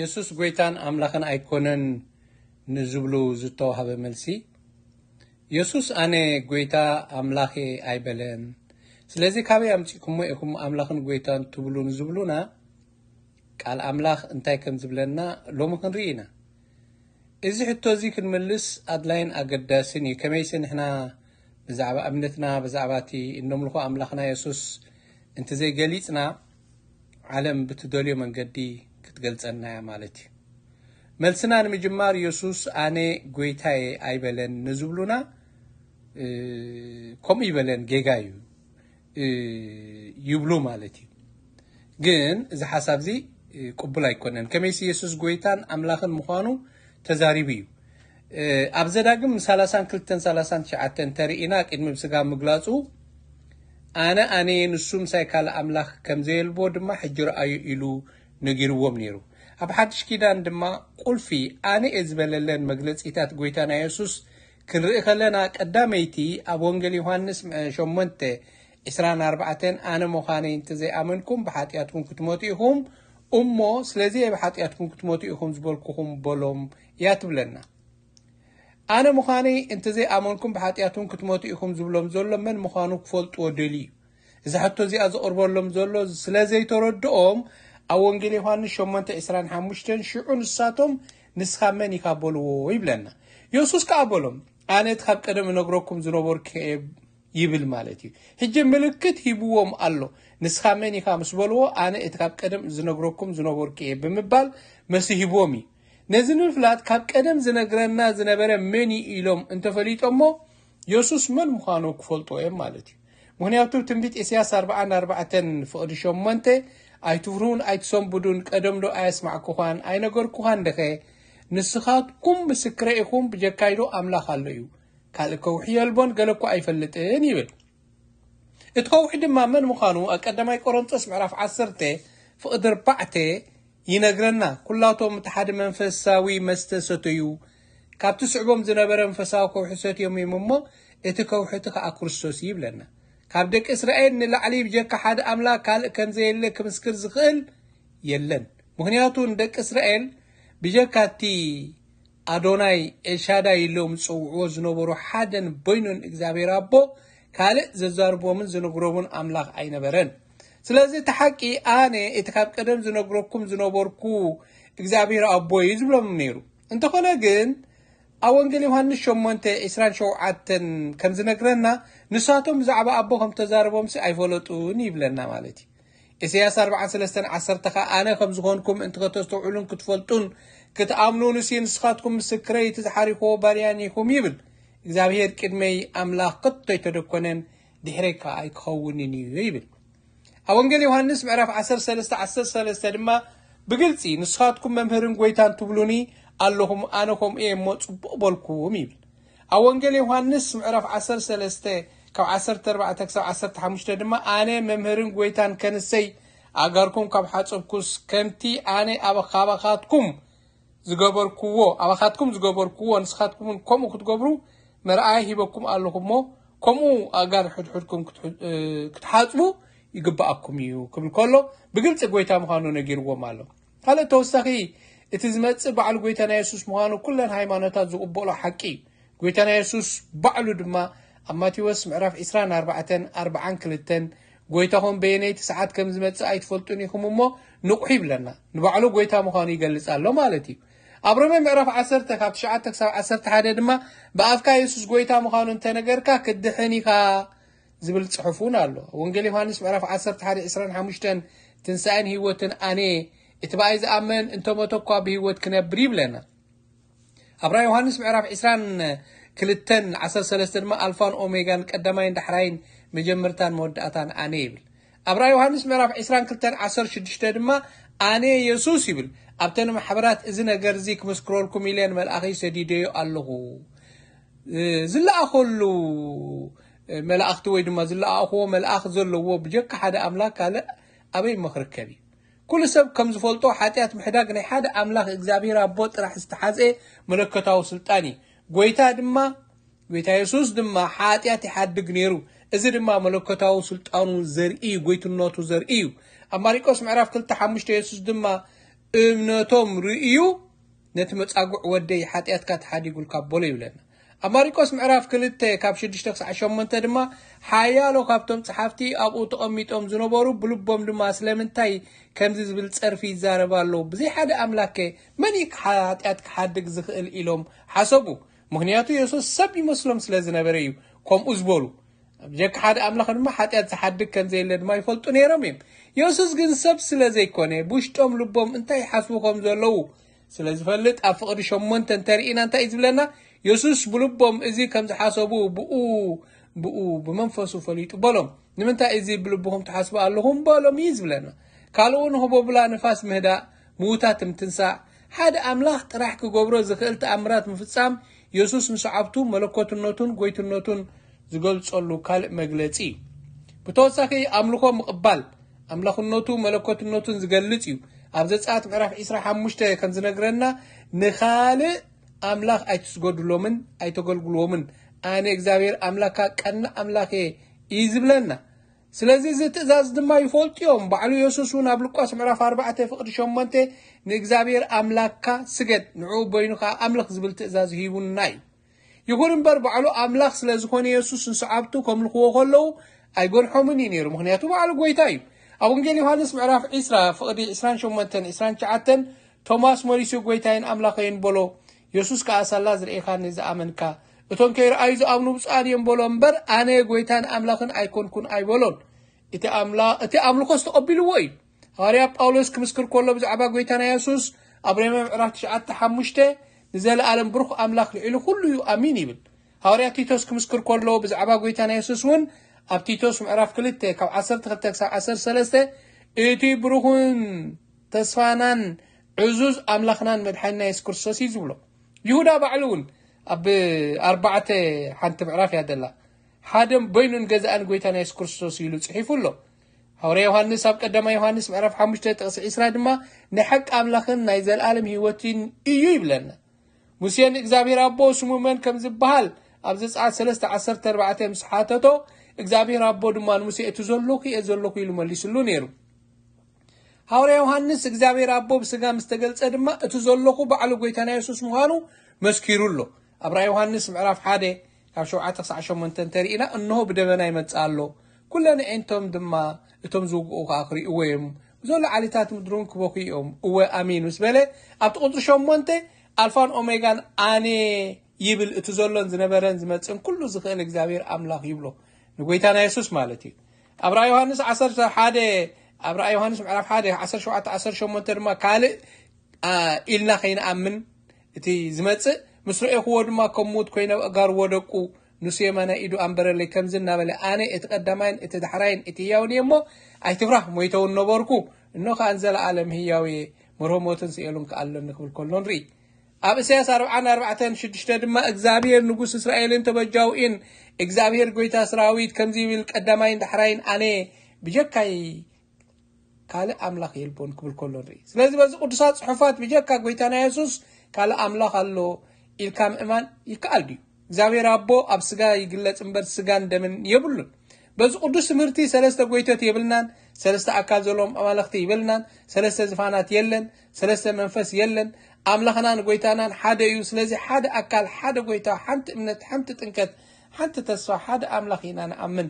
ኢየሱስ ጎይታን አምላኽን አይኮነን ንዝብሉ ዝተዋሃበ መልሲ ኢየሱስ አነ ጎይታ አምላኽ አይበለን ስለዚህ ካበይ አምጪኩም ኢኹም አምላኽን ጎይታን ትብሉ ንዝብሉና ቃል አምላኽ እንታይ ከም ዝብለና ሎሙ ክንሪኢና እዚ ሕቶ እዚ ክንመልስ አድላይን አገዳስን ከመይስ ንሕና ብዛዕባ እምነትና ብዛዕባቲ እንምልኹ አምላኽና ኢየሱስ እንተ ዘይገሊጽና ዓለም ብትደልዮ መንገዲ ክትገልጸና ያ ማለት መልስና ንምጅማር ኢየሱስ አነ ጎይታዬ አይበለን ንዝብሉና ከም ይበለን ጌጋዩ ይብሉ ማለት ግን እዚ ሐሳብ እዚ ቅቡል አይኮነን ከመይስ ኢየሱስ ጎይታን አምላኽን ምዃኑ ተዛሪቡ እዩ ኣብ ዘዳግም 32:39 ተሪኢና ቅድሚ ብስጋ ምግላጹ አነ ንሱም ሳይካል አምላኽ ከም ዘይልቦ ድማ ሕጂ ረአዩ ኢሉ ነጊርዎም ነይሩ ኣብ ሓድሽ ኪዳን ድማ ቁልፊ አነ ዝብለለን መግለጺታት ጎይታና ኢየሱስ ክንርኢ ከለና ቀዳመይቲ ኣብ ወንጌል ዮሐንስ 8:24 አነ ምዃነ እንተ ዘይኣመንኩም ብሓጢኣትኩም ክትሞቱ ኢኹም እሞ ስለዚ ብሓጢኣትኩም ክትሞቱ ኢኹም ዝበልኩኹም በሎም ያ ትብለና አነ ምዃነ እንተ ዘይኣመንኩም ብሓጢኣትኩም ክትሞቱ ኢኹም ዝብሎም ዘሎ መን ምዃኑ ክፈልጥዎ ደልዩ እዚ ሕቶ እዚኣ ዘቕርበሎም ዘሎ ስለዘይተረድኦም ኣብ ወንጌል ዮሐንስ 8:25 ሽዑ ንሳቶም ንስኻ መን ኢኻ በልዎ ይብለና ኢየሱስ ከዓ በሎም ኣነ እቲ ካብ ቀደም ነግረኩም ዝነበርኩ ይብል ማለት እዩ ሕጂ ምልክት ሂብዎም ኣሎ ንስኻ መን ኢኻ ምስ በልዎ ኣነ እቲ ካብ ቀደም ዝነግረኩም ዝነበርኩ ብምባል መስሂቦም እዩ ነዚ ንፍላት ካብ ቀደም ዝነግረና ዝነበረ መን ኢሎም እንተፈሊጦሞ ኢየሱስ መን ምዃኑ ክፈልጦ እዮም ማለት እዩ ምክንያቱ ትንቢት ኢሳይያስ 44 ፍቅዲ 8 ኣይትፍሩን ኣይትሰንብዱን ቀደምዶ ኣየስማዕኩኻን ኣይነገርኩኻን ደኸ ንስኻትኩም ምስክረ ኢኹም ብጀካይዶ ኣምላኽ ኣሎ እዩ ካልእ ከውሒ የልቦን ገለኩ ኣይፈልጥን ይብል እቲ ከውሒ ድማ መን ምዃኑ ኣብ ቀዳማይ ቆሮንጦስ ምዕራፍ 10 ፍቅዲ 4 ይነግረና ኩላቶም ተሓደ መንፈሳዊ መስተ ሰተዩ ካብቲ ስዕቦም ዝነበረ መንፈሳዊ ከውሒ ሰትዮም እሞ እቲ ከውሒ ከዓ ክርስቶስ ይብለና ካብ ደቂ እስራኤል ንላዕሊ ብጀካ ሓደ ኣምላኽ ካልእ ከምዘየለ ክምስክር ዝኽእል የለን ምክንያቱ ደቂ እስራኤል ብጀካቲ አዶናይ ኤልሻዳይ ኢሎም ጽውዕዎ ዝነበሩ ሓደን በይኑን እግዚአብሔር አቦ ካልእ ዘዛርቦምን ዝነግሮምን ኣምላኽ ኣይነበረን ስለዚህ ተሓቂ አነ እቲ ካብ ቀደም ዝነግረኩም ዝነበርኩ እግዚአብሔር አቦ ይዝብሎም ነይሩ እንተኾነ ግን ኣብ ወንጌል ዮሐንስ 8:27 ከም ዝነግረና ንሳቶም ብዛዕባ አቦ ከም ተዛርቦም ኣይፈለጡን ይብለና ማለት እዩ ኢሳይያስ 43:10 ከዓ አነ ከም ዝኾንኩም እንትከተስተውዕሉን ክትፈልጡን ክትኣምኑን ንስኻትኩም ምስክረይ ትዝሓሪኮ ባርያን ኢኹም ይብል እግዚአብሔር ቅድመይ ኣምላኽ ከቶ ይተደኮነን ድሕረይካ ኣይክኸውንን እዩ ይብል ኣብ ወንጌል ዮሐንስ ምዕራፍ 13:13 ድማ ብግልፂ ንስኻትኩም መምህርን ጎይታን ትብሉኒ ኣለኹም ኣነ ከምኡ እሞ ጽቡቕ በልኩም ይብል ኣብ ወንጌል ዮሐንስ ምዕራፍ 13:14-15 ድማ ኣነ መምህርን ጎይታን ከንሰይ ኣጋርኩም ካብ ሓጽብኩስ ከምቲ ኣነ ኣባኻትኩም ዝገበርኩዎ ንስኻትኩም ከምኡ ክትገብሩ መርኣይ ሂበኩም ኣለኹሞ ከምኡ ኣጋር ሕድሕድኩም ክትሓጽቡ ይግባኣኩም እዩ ክብል ከሎ ብግልፂ ጎይታ ምዃኑ ነጊርዎም ኣሎ ካልእ ተወሳኺ እቲ ዝመጽእ በዓል ጎይታና ኢየሱስ ምዃኑ ኩለን ሃይማኖታት ዝቕበሎ ሓቂ ጎይታና ኢየሱስ ባዕሉ ድማ ኣብ ማቴዎስ ምዕራፍ 24:42 ጎይታኹም በየነይቲ ሰዓት ከም ዝመጽእ ኣይትፈልጡን ኢኹም እሞ ንቑሕ ይብለና ንባዕሉ ጎይታ ምዃኑ ይገልጽ ኣሎ ማለት እዩ ኣብ ሮሜ ምዕራፍ 10:9-11 ድማ ብኣፍካ ኢየሱስ ጎይታ ምዃኑ እንተነገርካ ክድሕን ኢኻ ዝብል ጽሑፉን ኣሎ ወንጌል ዮሐንስ ምዕራፍ 11:25 ትንሣኤን ህይወትን ኣነ እቲ በኣይ ዝኣመን እንተሞተኳ ብህይወት ክነብር ይብለና ኣብ ራእይ ዮሐንስ ምዕራፍ 22:13 ድማ ኣልፋን ኦሜጋን ቀዳማይን ዳሕራይን መጀመርታን መወዳእታን ኣነ ይብል ኣብ ራእይ ዮሐንስ ምዕራፍ 22:16 ድማ ኣነ ኢየሱስ ይብል ኣብተን ማሕበራት እዚ ነገር እዚ ክመስክረልኩም ኢለን መልኣኺ ሰዲደዮ ኣለኹ ዝለኣኸሉ መላእኽቲ ወይ ድማ ዝለኣኽዎ መልኣኽ ዘለዎ ብጀካ ሓደ ኣምላኽ ካልእ ኣበይ መኽርከብ እዩ ኩሉ ሰብ ከም ዝፈልጦ ሓጢኣት ምሕዳግ ናይ ሓደ ኣምላኽ እግዚአብሔር ኣቦ ጥራሕ ዝተሓዘ መለኮታዊ ስልጣን እዩ ጎይታ ኢየሱስ ድማ ሓጢኣት ይሓድግ ነይሩ እዚ ድማ መለኮታዊ ስልጣኑ ዘርኢ ጎይትነቱ ዘርኢ እዩ ኣብ ማርቆስ ምዕራፍ 2:5 ኢየሱስ ድማ እምነቶም ርእዩ ነቲ መጻጉዕ ወደይ ሓጢአትካ ተሓዲጉልካ ቦሎ ይብለና አማሪቆስ ምዕራፍ 2 ካብ 6-8 ድማ ሓያሎ ካብቶም ጸሓፍቲ ኣብኡ ተቐሚጦም ዝነበሩ ብልቦም ድማ ስለምንታይ ከምዚ ዝብል ጸርፊ ይዛረባሉ ብዘይ ሓደ ኣምላክ መን ሓጢአት ክሓድግ ዝኽእል ኢሎም ሓሰቡ ምክንያቱ ኢየሱስ ሰብ ይመስሎም ስለ ዝነበረ እዩ ከምኡ ዝበሉ ጀካ ሓደ ኣምላኽ ድማ ሓጢአት ዝሓድግ ከም ዘየለ ድማ ይፈልጡ ነይሮም እዮም ኢየሱስ ግን ሰብ ስለ ዘይኮነ ብውሽጦም ልቦም እንታይ ሓስቡ ከም ዘለዉ ስለ ዝፈልጥ ኣብ ፍቕዲ 8 ተሪኢና እንታይ ዝብለና ኢየሱስ ብልቦም እዚ ከም ዝሓሰቡ ብኡ ብመንፈሱ ፈሊጡ በሎም ንምንታይ እዚ ብልቦም ተሓስቡ ኣለኹም በሎም ይዝብለና ካልኡ ንህቦብላ ንፋስ ምህዳእ ምውታት ምትንሳእ ሓደ ኣምላኽ ጥራሕ ክገብሮ ዝኽእል ተኣምራት ምፍጻም ኢየሱስ ንሰዓብቱ መለኮትነቱን ጎይትነቱን ዝገልጸሉ ካልእ መግለጺ ብተወሳኺ ኣምልኾ ምቕባል ኣምላኽነቱ መለኮትነቱን ዝገልጽ እዩ ኣብ ዘጸአት ምዕራፍ 25 ከም ዝነግረና ንኻልእ ኣምላኽ ኣይትስገድሎምን ኣይተገልግልዎምን ኣነ እግዚአብሔር ኣምላካ ቀና ኣምላኽ እዩ ዝብለና ስለዚ እዚ ትእዛዝ ድማ ይፈልጥዮም ባዕሉ ኢየሱስ እውን ኣብ ሉቃስ ምዕራፍ 4:8 ንእግዚአብሔር ኣምላካ ስገድ ንዑ በይኑካ ኣምልኽ ዝብል ትእዛዝ ሂቡና እዩ ይኹን እምበር ባዕሉ ኣምላኽ ስለ ዝኾነ ኢየሱስ ንሰዓብቱ ከምልኽዎ ከለዉ ኣይጎንሖምን እዩ ነይሩ ምክንያቱ ባዕሉ ጎይታ እዩ ኣብ ወንጌል ዮሐንስ ምዕራፍ 28-29 ቶማስ መሪሱ ጎይታይን ኣምላኸይን በሎ ኢየሱስ ከኣሳላ ዝርኤኻኒ ዝኣመንካ እቶም ከይረኣዩ ዝኣምኑ ብፁዓን እዮም በሎ እምበር ኣነ ጎይታን ኣምላኽን ኣይኮንኩን ኣይበሎን እቲ ኣምልኮ ዝተቐቢልዎ እዩ ሐዋርያ ጳውሎስ ክምስክር ከሎ ብዛዕባ ጎይታና ኢየሱስ ኣብ ሮሜ ምዕራፍ 9:5 ንዘለኣለም ብሩኽ ኣምላኽ ልዒሉ ኩሉ እዩ ኣሚን ይብል ሐዋርያ ቲቶስ ክምስክር ከሎ ብዛዕባ ጎይታና ኢየሱስ እውን ኣብ ቲቶስ ምዕራፍ 2 ካብ 12-13 እቲ ብሩኽን ተስፋናን ዕዙዝ ኣምላኽናን መድሓኒና ኢየሱስ ክርስቶስ እዩ ዝብሎ ይሁዳ ባዕሉ እውን ኣብ 4 ሓንቲ ምዕራፍ ያደላ ሓደ በይኑን ገዛእን ጎይታና ኢየሱስ ክርስቶስ ኢሉ ጽሒፉሎ ሐዋርያ ዮሐንስ ኣብ ቀዳማ ዮሐንስ ምዕራፍ 5:20 ድማ ንሐቅ ኣምላኽን ናይ ዘለኣለም ህይወትን እዩ ይብለና ሙሴን እግዚአብሔር ኣቦ ስሙ መን ከም ዝበሃል ኣብ ዘጸአት 3:14 ምስ ሓተቶ እግዚአብሔር ኣቦ ድማ ሙሴ እቲ ዘለኹ ኢሉ መሊሱሉ ነይሩ ሐዋርያ ዮሐንስ እግዚአብሔር ኣቦ ብስጋ ምስ ተገልጸ ድማ እቲ ዘለኹ ባዕሉ ጎይታና ኢየሱስ ምዃኑ መስኪሩሎ ኣብ ራእይ ዮሐንስ ምዕራፍ 1 ካብ 7-8 ተሪኢና እንሆ ብደበና ይመጽእ ኣሎ ኩለን ዕንቶም ድማ እቶም ዝውግኡ ክሪእዎ እዮም ብዘሎ ዓሊታት ምድሩን ክበኹ እዮም እወ ኣሚን ምስ በለ ኣብቲ ቁጥሪ 8 ኣልፋን ኦሜጋን ኣነ ይብል እቲ ዘሎን ዝነበረን ዝመጽን ኩሉ ዝኽእል እግዚአብሔር ኣምላኽ ይብሎ ንጎይታና ኢየሱስ ማለት እዩ ኣብ ራእይ ዮሐንስ 11 ኣብ ራእይ ዮሐንስ ምዕራፍ 1:17-18 ድማ ካልእ ኢልና ከይንኣምን እቲ ዝመጽእ ምስ ረእኽዎ ድማ ከምኡት ኮይኖም ኣጋር ወደቁ ንሱ የማና ኢዱ ኣንበረለይ ከምዝ እናበለ ኣነ እቲ ቀዳማይን እቲ ዳሕራይን እቲ ህያውን እሞ ኣይትፍራህ ሞይተውን ነበርኩ እኖ ከኣን ዘለኣለም ህያው መርሆሞትን ስኤሉን ከኣለን ንክብል ከሎ ንርኢ ኣብ ኢሳይያስ 44:6 ድማ እግዚአብሔር ንጉስ እስራኤልን ተበጃውኢን እግዚአብሔር ጎይታ ሰራዊት ከምዚ ይብል ቀዳማይን ዳሕራይን ኣነ ብጀካይ ካልእ ኣምላኽ የልቦን ክብል ከሎ ንርኢ ስለዚ በዚ ቅዱሳት ጽሑፋት ብጀካ ጎይታና ኢየሱስ ካልእ ኣምላኽ ኣሎ ኢልካ ምእማን ይከኣል ድዩ እግዚአብሔር ኣቦ ኣብ ስጋ ይግለጽ እምበር ስጋን ደምን የብሉን በዚ ቅዱስ ትምህርቲ ሰለስተ ጎይቶት የብልናን ሰለስተ ኣካል ዘለዎም ኣማልኽቲ ይብልናን ሰለስተ ዝፋናት የለን ሰለስተ መንፈስ የለን ኣምላኽናን ጎይታናን ሓደ እዩ ስለዚ ሓደ ኣካል ሓደ ጎይታ ሓንቲ እምነት ሓንቲ ጥንቀት ሓንቲ ተስፋ ሓደ ኣምላኽ ኢና ንኣምን